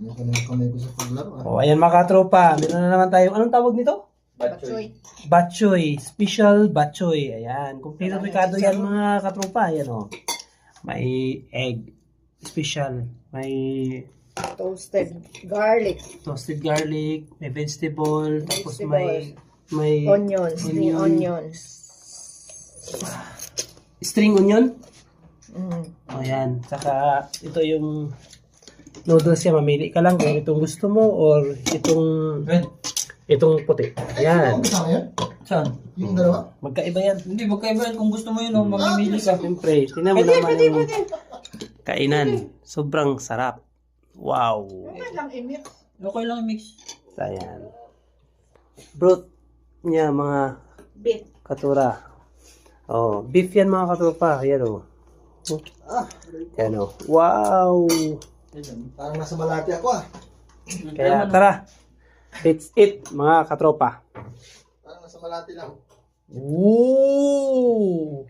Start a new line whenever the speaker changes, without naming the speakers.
Yung kamay ko sa paglaro.
Oh, ayan mga katropa. Meron na naman tayo. Anong tawag nito?
Batchoy.
Batchoy. Special batchoy. Ayan. Kumpleto Ricardo yan mga katropa. Ayan o. May egg. Special. May
Toasted garlic.
toasted garlic. May vegetable. Tapos may
Onion. String onions.
string onion.
Mm.
O yan. Saka ito yung noodles niya. Mamili ka lang kung itong gusto mo or itong puti. Ayan.
Kasama yan?
Saan?
Yung dalawa?
Magkaiba yan.
Hindi, magkaiba yan. Kung gusto mo yun, mamimili ka.
Siyempre, tingnan mo naman yung kainan. Sobrang sarap. Wow.
Okay lang i-mix.
Okay lang i-mix.
Ayan. Broth niya mga
Beef.
katura. Oh, beef yan mga katropa. Ayan o. Ayan o. Wow.
Parang nasa Malati ako ah.
Kaya tara. Let's eat mga katropa.
Parang nasa Malati lang.
Woo!